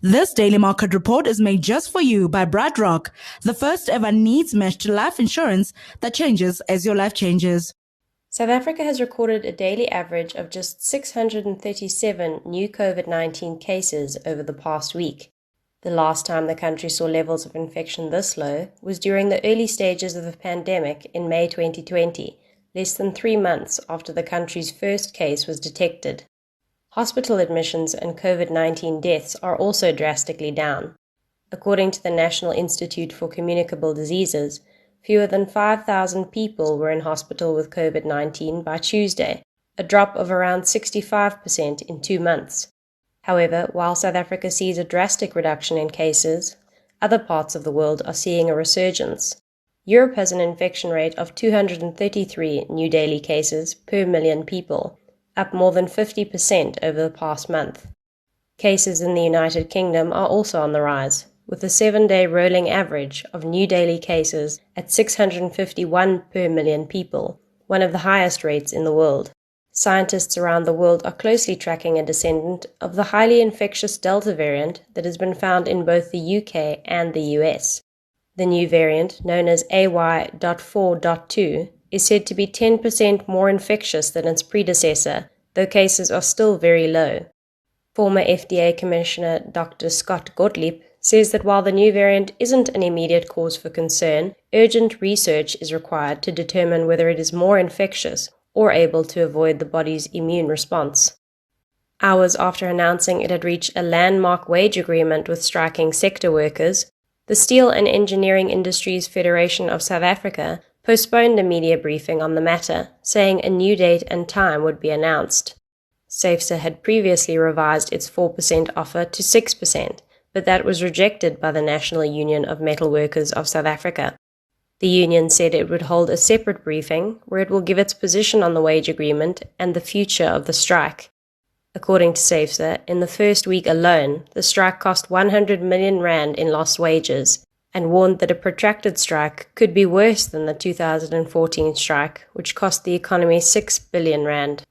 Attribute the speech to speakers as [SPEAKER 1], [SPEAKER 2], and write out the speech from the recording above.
[SPEAKER 1] This daily market report is made just for you by Bradrock, the first ever needs-matched life insurance that changes as your life changes.
[SPEAKER 2] South Africa has recorded a daily average of just 637 new COVID-19 cases over the past week. The last time the country saw levels of infection this low was during the early stages of the pandemic in May 2020, less than 3 months after the country's first case was detected. Hospital admissions and COVID-19 deaths are also drastically down. According to the National Institute for Communicable Diseases, fewer than 5,000 people were in hospital with COVID-19 by Tuesday, a drop of around 65% in 2 months. However, while South Africa sees a drastic reduction in cases, other parts of the world are seeing a resurgence. Europe has an infection rate of 233 new daily cases per million people, up more than 50% over the past month. Cases in the United Kingdom are also on the rise, with a 7-day rolling average of new daily cases at 651 per million people, one of the highest rates in the world. Scientists around the world are closely tracking a descendant of the highly infectious Delta variant that has been found in both the UK and the US. The new variant, known as AY.4.2, is said to be 10% more infectious than its predecessor, though cases are still very low. Former FDA Commissioner Dr. Scott Gottlieb says that while the new variant isn't an immediate cause for concern, urgent research is required to determine whether it is more infectious or able to avoid the body's immune response. Hours after announcing it had reached a landmark wage agreement with striking sector workers, the Steel and Engineering Industries Federation of South Africa postponed a media briefing on the matter, saying a new date and time would be announced. SAFSA had previously revised its 4% offer to 6%, but that was rejected by the National Union of Metal Workers of South Africa. The union said it would hold a separate briefing where it will give its position on the wage agreement and the future of the strike. According to SAFSA, in the first week alone, the strike cost 100 million rand in lost wages, and warned that a protracted strike could be worse than the 2014 strike, which cost the economy 6 billion rand.